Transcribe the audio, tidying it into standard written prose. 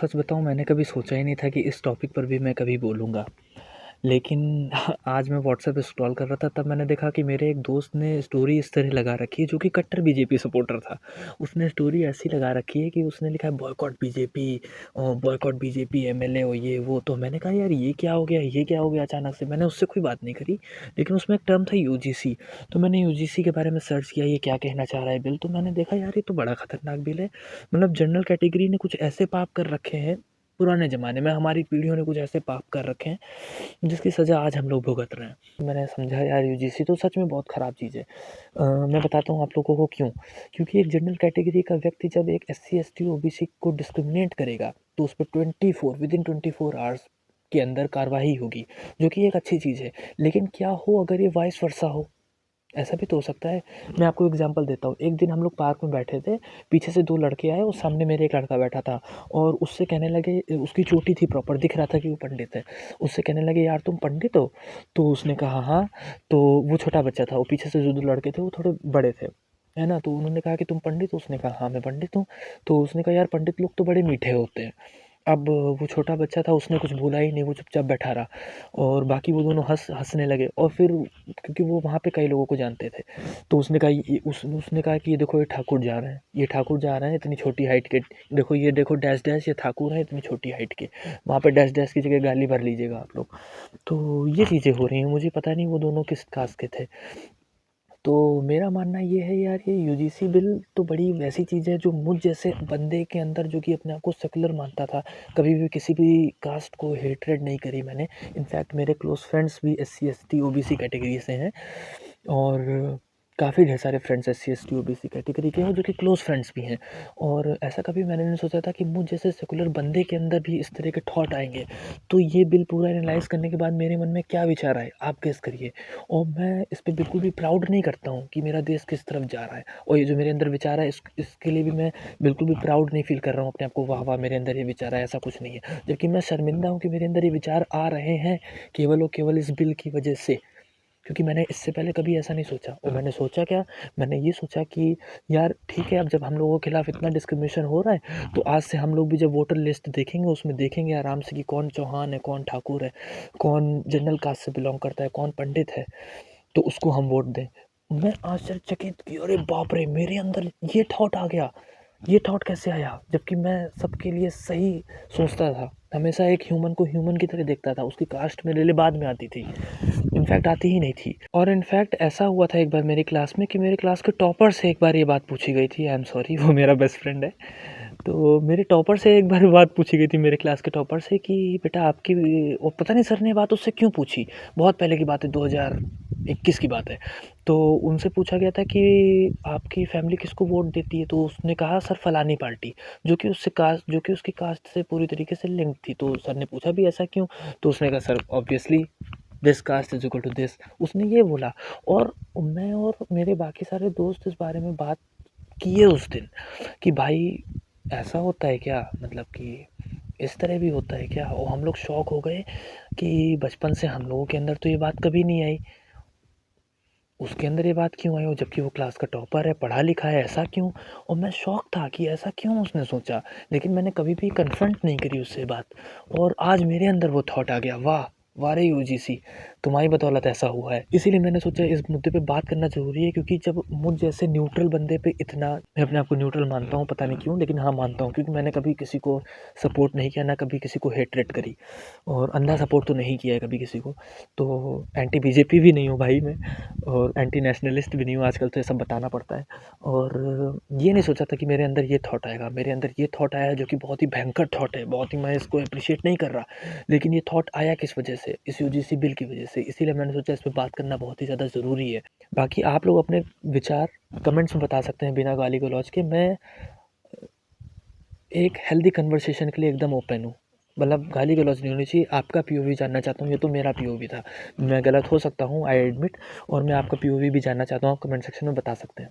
सच बताऊँ मैंने कभी सोचा ही नहीं था कि इस टॉपिक पर भी मैं कभी बोलूँगा। लेकिन आज मैं व्हाट्सएप स्क्रॉल कर रहा था तब मैंने देखा कि मेरे एक दोस्त ने स्टोरी इस तरह लगा रखी है जो कि कट्टर बीजेपी सपोर्टर था। उसने स्टोरी ऐसी लगा रखी है कि उसने लिखा है boycott BJP boycott BJP MLA और ये वो। तो मैंने कहा यार ये क्या हो गया, ये क्या हो गया अचानक से? मैंने उससे कोई बात नहीं करी। लेकिन उसमें एक टर्म था यूजीसी। तो मैंने यूजीसी के बारे में सर्च किया, ये क्या कहना चाह रहा है बिल। तो मैंने देखा यार ये तो बड़ा खतरनाक बिल है। मतलब जनरल कैटेगरी ने कुछ ऐसे पाप कर रखे हैं पुराने ज़माने में, हमारी पीढ़ियों ने कुछ ऐसे पाप कर रखे हैं जिसकी सज़ा आज हम लोग भुगत रहे हैं। मैंने समझा यार यूजीसी तो सच में बहुत ख़राब चीज़ है। मैं बताता हूँ आप लोगों को क्यों। क्योंकि एक जनरल कैटेगरी का व्यक्ति जब एक एससी एसटी ओबीसी को डिस्क्रिमिनेट करेगा तो उस पर 24 विदिन 24 आवर्स के अंदर कार्रवाई होगी, जो कि एक अच्छी चीज़ है। लेकिन क्या हो अगर ये वाइस वर्सा हो? ऐसा भी तो हो सकता है। मैं आपको एग्जांपल देता हूँ। एक दिन हम लोग पार्क में बैठे थे, पीछे से 2 लड़के आए और सामने मेरे एक लड़का बैठा था और उससे कहने लगे, उसकी चोटी थी प्रॉपर, दिख रहा था कि वो पंडित है। उससे कहने लगे यार तुम पंडित हो? तो उसने कहा हाँ। तो वो छोटा बच्चा था, वो पीछे से जो 2 लड़के थे वो थोड़े बड़े थे, है ना? तो उन्होंने कहा कि तुम पंडित हो? उसने कहा हाँ मैं पंडित हूँ। तो उसने कहा यार पंडित लोग तो बड़े मीठे होते हैं। अब वो छोटा बच्चा था, उसने कुछ बोला ही नहीं, वो चुपचाप बैठा रहा और बाकी वो दोनों हँसने लगे। और फिर क्योंकि वो वहाँ पे कई लोगों को जानते थे, तो उसने कहा उसने कहा कि ये देखो ये ठाकुर जा रहे हैं, ये ठाकुर जा रहे हैं इतनी छोटी हाइट के। देखो ये देखो डैश डैश ये ठाकुर हैं इतनी छोटी हाइट के। वहाँ पे डैश डैश की जगह गाली भर लीजिएगा आप लोग। तो ये चीज़ें हो रही हैं, मुझे पता नहीं वो दोनों किस कास्ट के थे। तो मेरा मानना ये है यार ये यूजीसी बिल तो बड़ी वैसी चीज़ है जो मुझ जैसे बंदे के अंदर, जो कि अपने आप को सेकुलर मानता था, कभी भी किसी भी कास्ट को हेट्रेड नहीं करी मैंने। इनफैक्ट मेरे क्लोज फ्रेंड्स भी एससी एसटी ओबीसी कैटेगरी से हैं और काफ़ी ढेर सारे friends SC ST OBC category के हैं जो कि क्लोज फ्रेंड्स भी हैं। और ऐसा कभी मैंने नहीं सोचा था कि मुझ जैसे सेकुलर बंदे के अंदर भी इस तरह के थॉट आएंगे। तो ये बिल पूरा एनालाइज करने के बाद मेरे मन में क्या विचार आए आप गेस करिए। और मैं इस पे बिल्कुल भी प्राउड नहीं करता हूँ कि मेरा देश किस तरफ जा रहा है, और ये जो मेरे अंदर विचार है इसके लिए भी मैं बिल्कुल भी प्राउड नहीं फील कर रहा हूँ अपने आप को, वाह वाह मेरे अंदर ये विचार है, ऐसा कुछ नहीं है। जबकि मैं शर्मिंदा हूँ कि मेरे अंदर ये विचार आ रहे हैं केवल और केवल इस बिल की वजह से, क्योंकि मैंने इससे पहले कभी ऐसा नहीं सोचा। और मैंने सोचा क्या, मैंने ये सोचा कि यार ठीक है, अब जब हम लोगों के खिलाफ इतना डिस्क्रिमिनेशन हो रहा है तो आज से हम लोग भी जब वोटर लिस्ट देखेंगे उसमें देखेंगे आराम से कि कौन चौहान है, कौन ठाकुर है, कौन जनरल कास्ट से बिलोंग करता है, कौन पंडित है, तो उसको हम वोट दें। मैं आश्चर्यचकित कि अरे बाप रे, मेरे अंदर ये थॉट आ गया। ये थॉट कैसे आया? जबकि मैं सबके लिए सही सोचता था, हमेशा एक ह्यूमन को ह्यूमन की तरह देखता था, उसकी कास्ट मेरे लिए बाद में आती थी, इनफैक्ट आती ही नहीं थी। और इनफैक्ट ऐसा हुआ था एक बार मेरी क्लास में कि मेरे क्लास के टॉपर से एक बार ये बात पूछी गई थी। आई एम सॉरी, वो मेरा बेस्ट फ्रेंड है। तो मेरे टॉपर से एक बार बात पूछी गई थी, मेरे क्लास के टॉपर से, कि बेटा आपकी, वो पता नहीं सर ने बात उससे क्यों पूछी, बहुत पहले की बात है, 2021 की बात है। तो उनसे पूछा गया था कि आपकी फैमिली किसको वोट देती है, तो उसने कहा सर फलानी पार्टी, जो कि उसकी कास्ट से पूरी तरीके से लिंक थी। तो सर ने पूछा भी ऐसा क्यों? तो उसने कहा sir obviously this caste is equal to this, उसने ये बोला। और मैं और मेरे बाकी सारे दोस्त इस बारे में बात किए उस दिन कि भाई ऐसा होता है क्या, मतलब कि इस तरह भी होता है क्या? और हम लोग शॉक हो गए कि बचपन से हम लोगों के अंदर तो ये बात कभी नहीं आई, उसके अंदर ये बात क्यों आई? और जबकि वो क्लास का टॉपर है, पढ़ा लिखा है, ऐसा क्यों? और मैं शॉक था कि ऐसा क्यों उसने सोचा। लेकिन मैंने कभी भी कन्फ्रंट नहीं करी उससे बात। और आज मेरे अंदर वो थॉट आ गया, वाह वाह रे यूजीसी, तुम्हारी बदौलत ऐसा हुआ है। इसीलिए मैंने सोचा इस मुद्दे पे बात करना ज़रूरी है, क्योंकि जब मुझ जैसे न्यूट्रल बंदे पे इतना, मैं अपने आप को न्यूट्रल मानता हूँ पता नहीं क्यों, लेकिन हाँ मानता हूँ, क्योंकि मैंने कभी किसी को सपोर्ट नहीं किया, ना कभी किसी को हेटरेट करी, और अंधा सपोर्ट तो नहीं किया है कभी किसी को। तो एंटी बीजेपी भी नहीं हूँ भाई मैं, और एंटी नेशनलिस्ट भी नहीं हूँ, आजकल तो ये सब बताना पड़ता है। और ये नहीं सोचा था कि मेरे अंदर ये थॉट आएगा। मेरे अंदर ये थॉट आया जो कि बहुत ही भयंकर थॉट है, बहुत ही, मैं इसको अप्रिशिएट नहीं कर रहा। लेकिन ये थॉट आया किस वजह से? इस यूजीसी बिल की वजह से। इसीलिए मैंने सोचा इस पे बात करना बहुत ही ज़्यादा ज़रूरी है। बाकी आप लोग अपने विचार कमेंट्स में बता सकते हैं बिना गाली गलौज के। मैं एक हेल्दी कन्वर्सेशन के लिए एकदम ओपन हूँ। मतलब गाली गलौज नहीं होनी चाहिए। आपका पीओवी जानना चाहता हूँ, ये तो मेरा पीओवी था, मैं गलत हो सकता हूँ, आई एडमिट। और मैं आपका पीओवी भी जानना चाहता हूँ, आप कमेंट सेक्शन में बता सकते हैं।